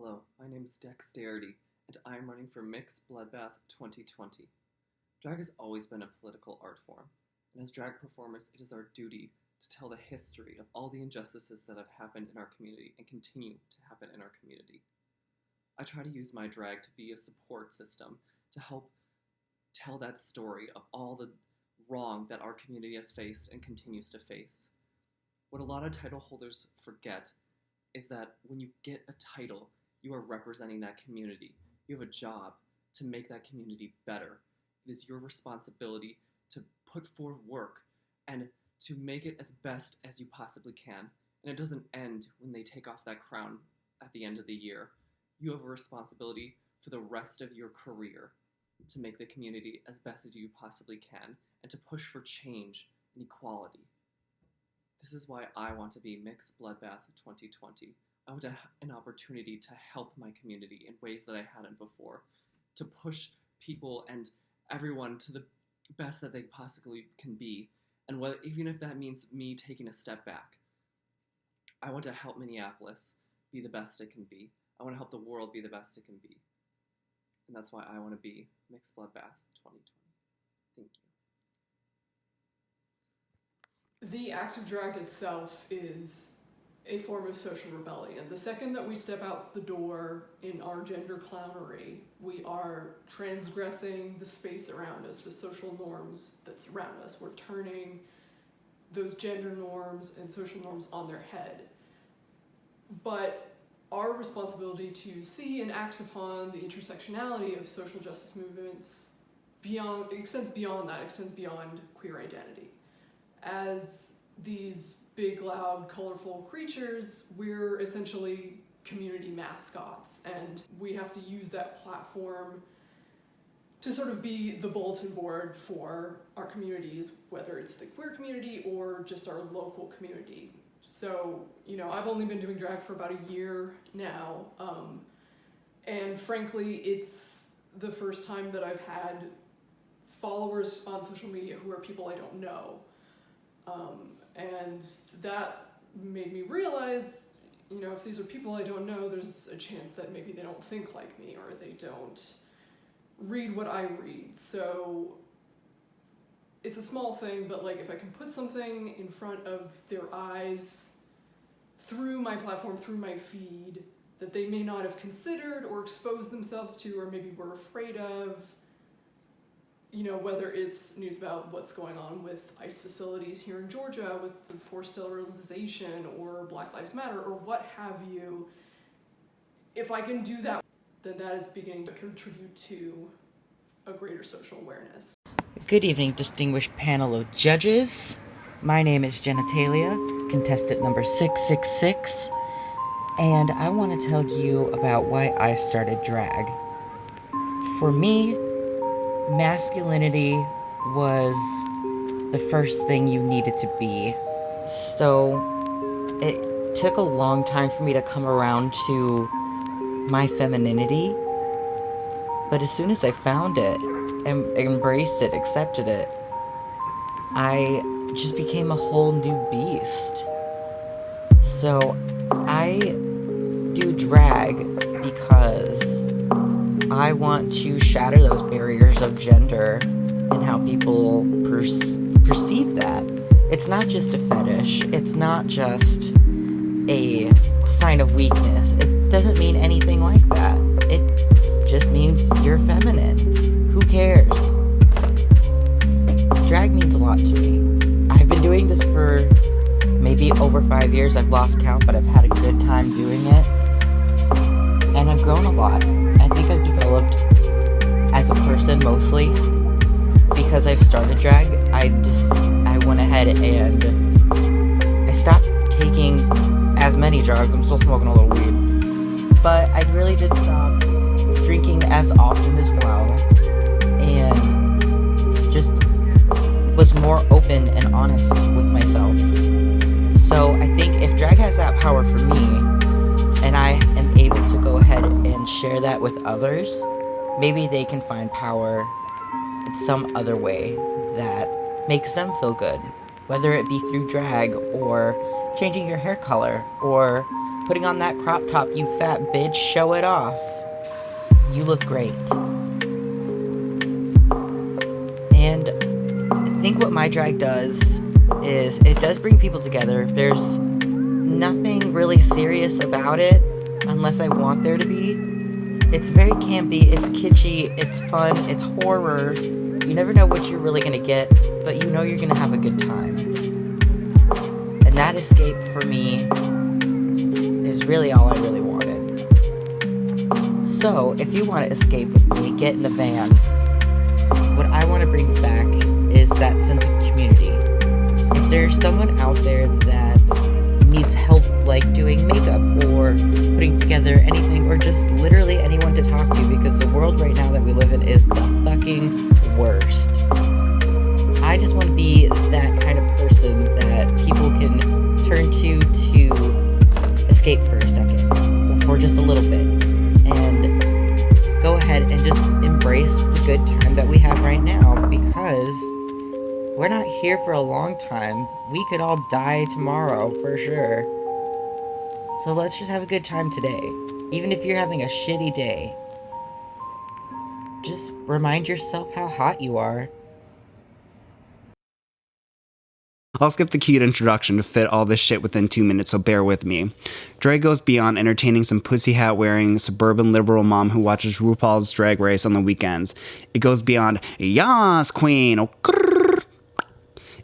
Hello, my name is Dexterity, and I am running for Mixed Bloodbath 2020. Drag has always been a political art form, and as drag performers, it is our duty to tell the history of all the injustices that have happened in our community and continue to happen in our community. I try to use my drag to be a support system to help tell that story of all the wrong that our community has faced and continues to face. What a lot of title holders forget is that when you get a title, you are representing that community. You have a job to make that community better. It is your responsibility to put forth work and to make it as best as you possibly can. And it doesn't end when they take off that crown at the end of the year. You have a responsibility for the rest of your career to make the community as best as you possibly can and to push for change and equality. This is why I want to be Mixed Bloodbath 2020. I want an opportunity to help my community in ways that I hadn't before, to push people and everyone to the best that they possibly can be, and even if that means me taking a step back. I want to help Minneapolis be the best it can be. I want to help the world be the best it can be. And that's why I want to be Mixed Bloodbath 2020. Thank you. The act of drag itself is a form of social rebellion. The second that we step out the door in our gender clownery, we are transgressing the space around us, the social norms that surround us. We're turning those gender norms and social norms on their head. But our responsibility to see and act upon the intersectionality of social justice movements extends beyond queer identity. As these big, loud, colorful creatures, we're essentially community mascots, and we have to use that platform to sort of be the bulletin board for our communities, whether it's the queer community or just our local community. So, I've only been doing drag for about a year now, and frankly, it's the first time that I've had followers on social media who are people I don't know. And that made me realize, if these are people I don't know, there's a chance that maybe they don't think like me or they don't read what I read. So it's a small thing, but if I can put something in front of their eyes through my platform, through my feed, that they may not have considered or exposed themselves to or maybe were afraid of, whether it's news about what's going on with ICE facilities here in Georgia with the forced sterilization or Black Lives Matter or what have you, if I can do that, then that is beginning to contribute to a greater social awareness. Good evening, distinguished panel of judges. My name is Genitalia, contestant number 666, and I want to tell you about why I started drag. For me, masculinity was the first thing you needed to be. So it took a long time for me to come around to my femininity, but as soon as I found it and embraced it, accepted it, I just became a whole new beast. So I do drag because I want to shatter those barriers of gender and how people perceive that. It's not just a fetish. It's not just a sign of weakness. It doesn't mean anything like that. It just means you're feminine. Who cares? Drag means a lot to me. I've been doing this for maybe over 5 years. I've lost count, but I've had a good time doing it. And I've grown a lot. I think I've developed as a person mostly because I've started drag. I went ahead and I stopped taking as many drugs. I'm still smoking a little weed, but I really did stop drinking as often as well, and just was more open and honest with myself. So I think if drag has that power for me, and I am able to go ahead and share that with others, maybe they can find power in some other way that makes them feel good. Whether it be through drag, or changing your hair color, or putting on that crop top, you fat bitch. Show it off. You look great. And I think what my drag does is it does bring people together. There's nothing really serious about it unless I want there to be. It's very campy, it's kitschy, it's fun, it's horror. You never know what you're really gonna get, but you know you're gonna have a good time. And that escape for me is really all I really wanted. So, if you want to escape with me, get in the van. What I want to bring back is that sense of community. If there's someone out there that needs help, like doing makeup or putting together anything, or just literally anyone to talk to, because the world right now that we live in is the fucking worst. I just want to be that kind of person that people can turn to escape for a second, or for just a little bit, and go ahead and just embrace the good time that we have right now, because we're not here for a long time. We could all die tomorrow for sure. So let's just have a good time today. Even if you're having a shitty day, just remind yourself how hot you are. I'll skip the cute introduction to fit all this shit within 2 minutes, so bear with me. Drag goes beyond entertaining some pussy hat wearing suburban liberal mom who watches RuPaul's Drag Race on the weekends. It goes beyond, yas, queen, oh, grrr.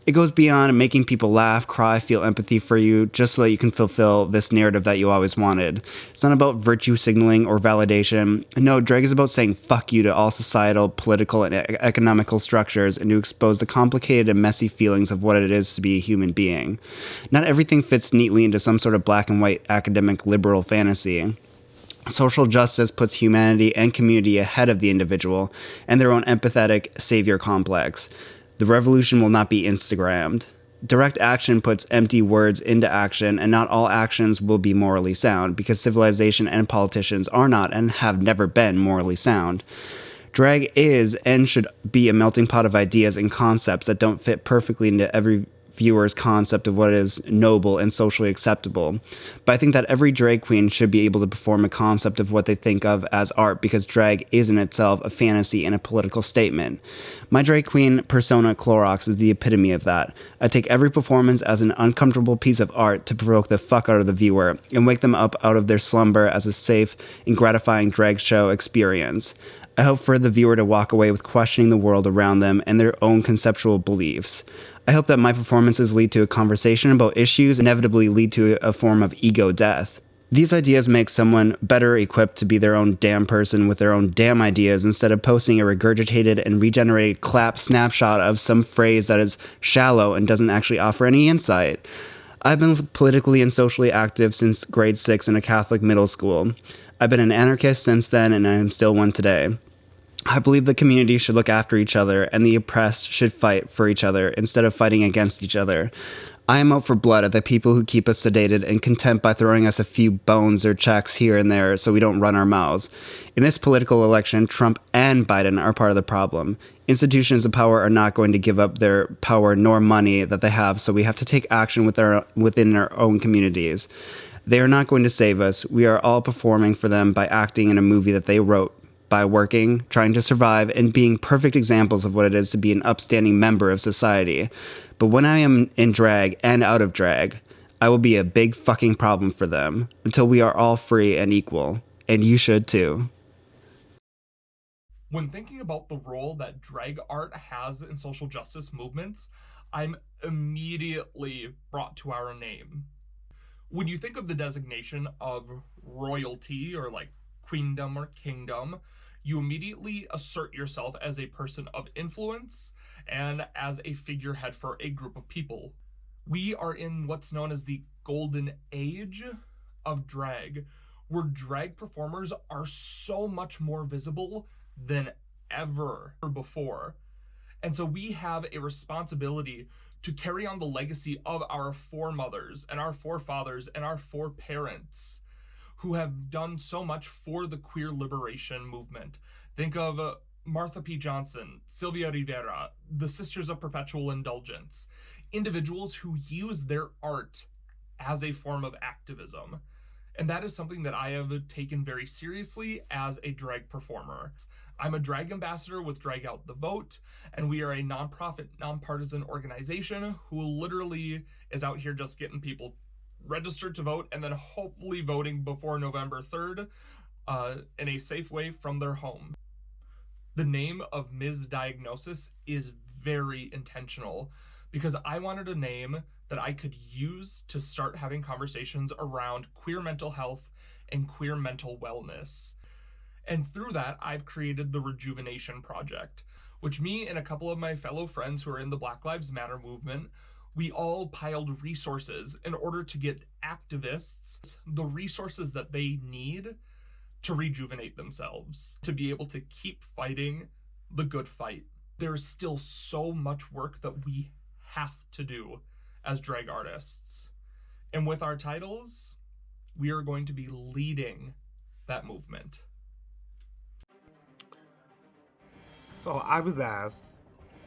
It goes beyond making people laugh, cry, feel empathy for you, just so that you can fulfill this narrative that you always wanted. It's not about virtue signaling or validation. No, drag is about saying fuck you to all societal, political, and economical structures, and to expose the complicated and messy feelings of what it is to be a human being. Not everything fits neatly into some sort of black and white academic liberal fantasy. Social justice puts humanity and community ahead of the individual and their own empathetic savior complex. The revolution will not be Instagrammed. Direct action puts empty words into action, and not all actions will be morally sound, because civilization and politicians are not and have never been morally sound. Drag is and should be a melting pot of ideas and concepts that don't fit perfectly into every viewer's concept of what is noble and socially acceptable. But I think that every drag queen should be able to perform a concept of what they think of as art, because drag is in itself a fantasy and a political statement. My drag queen persona, Clorox, is the epitome of that. I take every performance as an uncomfortable piece of art to provoke the fuck out of the viewer and wake them up out of their slumber as a safe and gratifying drag show experience. I hope for the viewer to walk away with questioning the world around them and their own conceptual beliefs. I hope that my performances lead to a conversation about issues, inevitably lead to a form of ego death. These ideas make someone better equipped to be their own damn person with their own damn ideas, instead of posting a regurgitated and regenerated clap snapshot of some phrase that is shallow and doesn't actually offer any insight. I've been politically and socially active since grade 6 in a Catholic middle school. I've been an anarchist since then, and I am still one today. I believe the community should look after each other, and the oppressed should fight for each other instead of fighting against each other. I am out for blood at the people who keep us sedated and content by throwing us a few bones or checks here and there so we don't run our mouths. In this political election, Trump and Biden are part of the problem. Institutions of power are not going to give up their power nor money that they have, so we have to take action within our own communities. They are not going to save us. We are all performing for them by acting in a movie that they wrote, by working, trying to survive, and being perfect examples of what it is to be an upstanding member of society. But when I am in drag and out of drag, I will be a big fucking problem for them, until we are all free and equal. And you should too. When thinking about the role that drag art has in social justice movements, I'm immediately brought to our name. When you think of the designation of royalty, or like queendom or kingdom, you immediately assert yourself as a person of influence and as a figurehead for a group of people. We are in what's known as the golden age of drag, where drag performers are so much more visible than ever before. And so we have a responsibility to carry on the legacy of our foremothers and our forefathers and our foreparents, who have done so much for the queer liberation movement. Think of Martha P. Johnson, Sylvia Rivera, the Sisters of Perpetual Indulgence, individuals who use their art as a form of activism. And that is something that I have taken very seriously as a drag performer. I'm a drag ambassador with Drag Out the Vote, and we are a nonprofit, nonpartisan organization who literally is out here just getting people registered to vote and then hopefully voting before November 3rd in a safe way from their home. The name of Ms. Diagnosis is very intentional because I wanted a name that I could use to start having conversations around queer mental health and queer mental wellness. And through that, I've created the Rejuvenation Project, which me and a couple of my fellow friends who are in the Black Lives Matter movement, we all piled resources in order to get activists the resources that they need to rejuvenate themselves, to be able to keep fighting the good fight. There is still so much work that we have to do as drag artists. And with our titles, we are going to be leading that movement. So I was asked,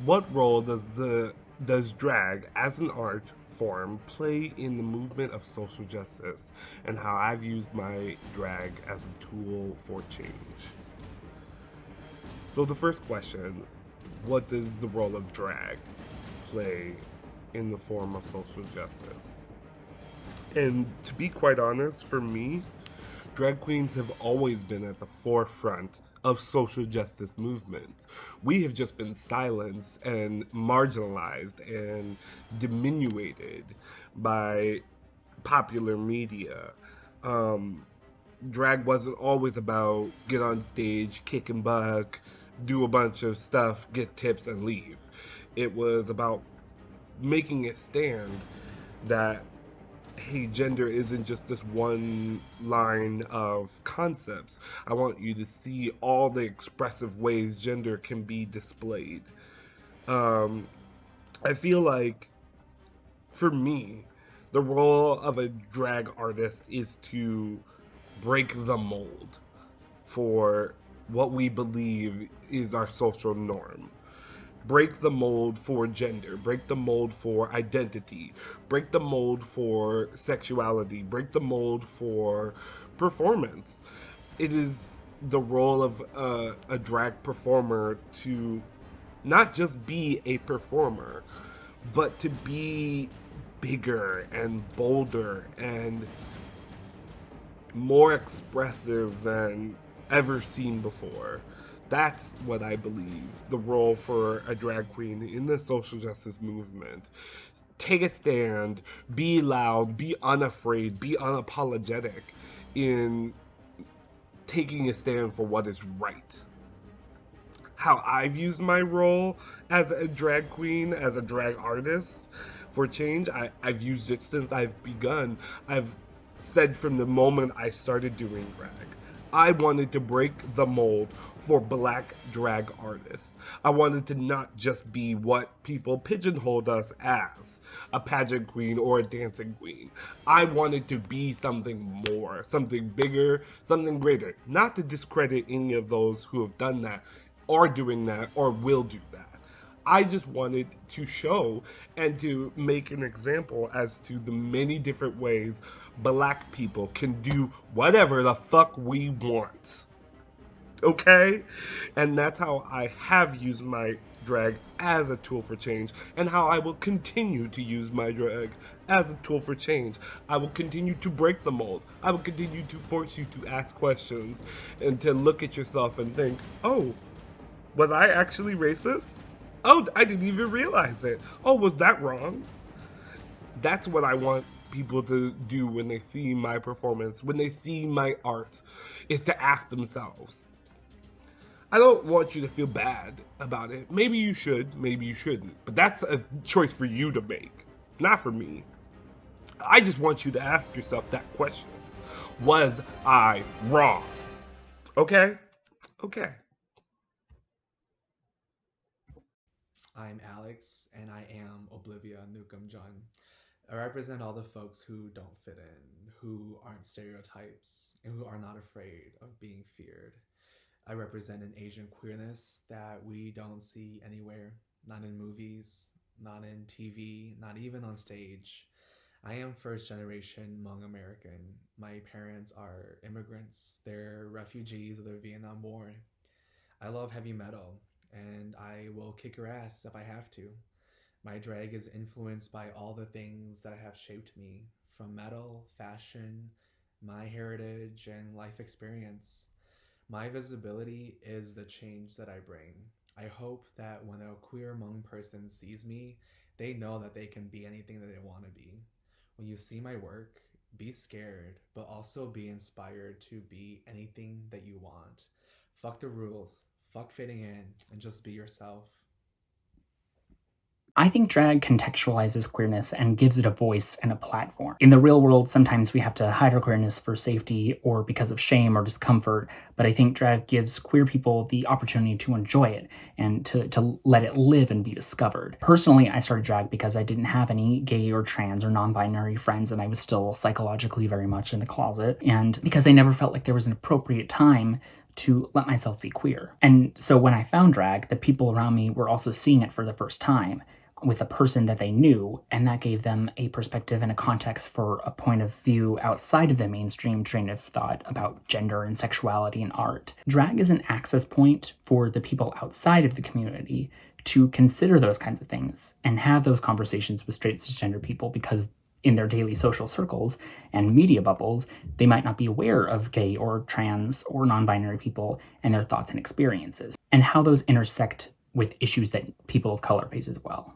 what role does drag as an art form play in the movement of social justice, and how I've used my drag as a tool for change? So the first question, what does the role of drag play in the form of social justice? And to be quite honest, for me, drag queens have always been at the forefront of social justice movements. We have just been silenced and marginalized and diminuted by popular media. Drag wasn't always about get on stage, kick and buck, do a bunch of stuff, get tips, and leave. It was about making it stand that hey, gender isn't just this one line of concepts. I want you to see all the expressive ways gender can be displayed. I feel like, for me, the role of a drag artist is to break the mold for what we believe is our social norm. Break the mold for gender, break the mold for identity, break the mold for sexuality, break the mold for performance. It is the role of a drag performer to not just be a performer, but to be bigger and bolder and more expressive than ever seen before. That's what I believe the role for a drag queen in the social justice movement. Take a stand, be loud, be unafraid, be unapologetic in taking a stand for what is right. How I've used my role as a drag queen, as a drag artist for change, I've used it since I've begun. I've said from the moment I started doing drag, I wanted to break the mold for black drag artists. I wanted to not just be what people pigeonholed us as, a pageant queen or a dancing queen. I wanted to be something more, something bigger, something greater. Not to discredit any of those who have done that, are doing that, or will do that. I just wanted to show and to make an example as to the many different ways black people can do whatever the fuck we want. Okay? And that's how I have used my drag as a tool for change, and how I will continue to use my drag as a tool for change. I will continue to break the mold. I will continue to force you to ask questions and to look at yourself and think, oh, was I actually racist? Oh, I didn't even realize it. Oh, was that wrong? That's what I want people to do when they see my performance, when they see my art, is to ask themselves. I don't want you to feel bad about it. Maybe you should, maybe you shouldn't. But that's a choice for you to make, not for me. I just want you to ask yourself that question. Was I wrong? Okay? Okay. I'm Alex, and I am Oblivia Newcomb John. I represent all the folks who don't fit in, who aren't stereotypes, and who are not afraid of being feared. I represent an Asian queerness that we don't see anywhere, not in movies, not in TV, not even on stage. I am first generation Hmong American. My parents are immigrants, they're refugees of the Vietnam War. I love heavy metal, and I will kick your ass if I have to. My drag is influenced by all the things that have shaped me, from metal, fashion, my heritage, and life experience. My visibility is the change that I bring. I hope that when a queer Hmong person sees me, they know that they can be anything that they want to be. When you see my work, be scared, but also be inspired to be anything that you want. Fuck the rules, fuck fitting in, and just be yourself. I think drag contextualizes queerness and gives it a voice and a platform. In the real world, sometimes we have to hide our queerness for safety or because of shame or discomfort, but I think drag gives queer people the opportunity to enjoy it and to let it live and be discovered. Personally, I started drag because I didn't have any gay or trans or non-binary friends, and I was still psychologically very much in the closet, and because I never felt like there was an appropriate time to let myself be queer. And so when I found drag, the people around me were also seeing it for the first time with a person that they knew, and that gave them a perspective and a context for a point of view outside of the mainstream train of thought about gender and sexuality and art. Drag is an access point for the people outside of the community to consider those kinds of things and have those conversations with straight cisgender people, because in their daily social circles and media bubbles, they might not be aware of gay or trans or non-binary people and their thoughts and experiences, and how those intersect with issues that people of color face as well.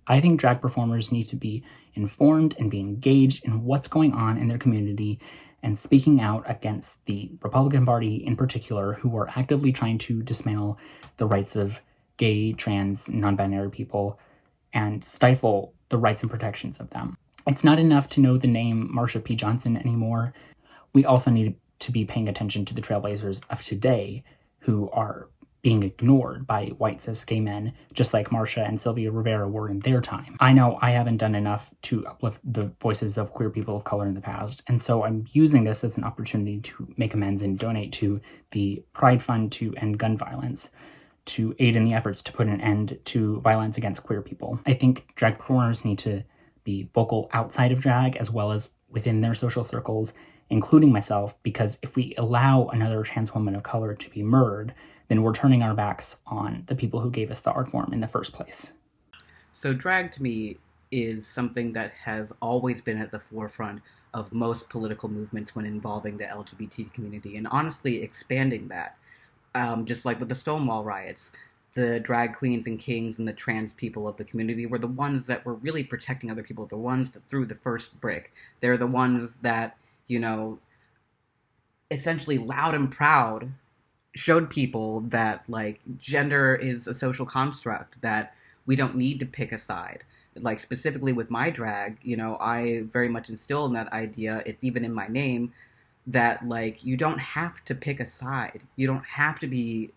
I think drag performers need to be informed and be engaged in what's going on in their community and speaking out against the Republican Party in particular, who are actively trying to dismantle the rights of gay, trans, non-binary people and stifle the rights and protections of them. It's not enough to know the name Marsha P. Johnson anymore. We also need to be paying attention to the trailblazers of today who are being ignored by white cis gay men, just like Marsha and Sylvia Rivera were in their time. I know I haven't done enough to uplift the voices of queer people of color in the past, and so I'm using this as an opportunity to make amends and donate to the Pride Fund to End Gun Violence, to aid in the efforts to put an end to violence against queer people. I think drag performers need to be vocal outside of drag as well as within their social circles, including myself, because if we allow another trans woman of color to be murdered, then we're turning our backs on the people who gave us the art form in the first place. So drag to me is something that has always been at the forefront of most political movements when involving the LGBT community, and honestly expanding that. Just like with the Stonewall riots, the drag queens and kings and the trans people of the community were the ones that were really protecting other people, the ones that threw the first brick. They're the ones that, essentially loud and proud showed people that, like, gender is a social construct, that we don't need to pick a side. Like, specifically with my drag, I very much instill in that idea, it's even in my name, that, like, you don't have to pick a side. You don't have to be,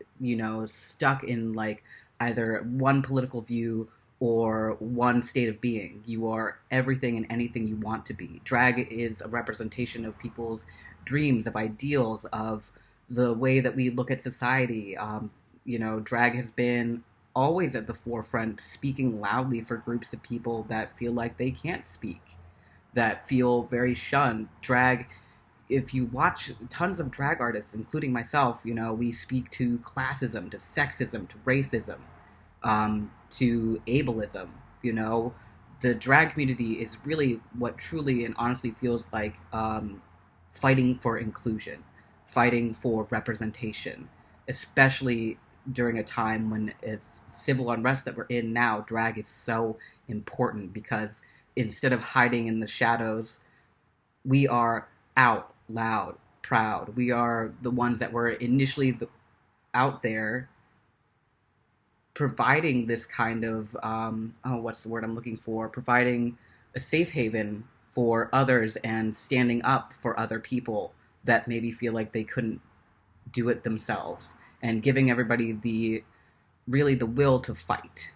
stuck in, like, either one political view or one state of being. You are everything and anything you want to be. Drag is a representation of people's dreams, of ideals, of the way that we look at society. Drag has been always at the forefront, speaking loudly for groups of people that feel like they can't speak, that feel very shunned. Drag, if you watch tons of drag artists, including myself, we speak to classism, to sexism, to racism, to ableism. The drag community is really what truly and honestly feels like fighting for inclusion, fighting for representation, especially during a time when it's civil unrest that we're in now. Drag is so important because instead of hiding in the shadows, we are out loud, proud. We are the ones that were initially out there providing this kind of, what's the word I'm looking for? Providing a safe haven for others and standing up for other people that maybe feel like they couldn't do it themselves, and giving everybody the will to fight.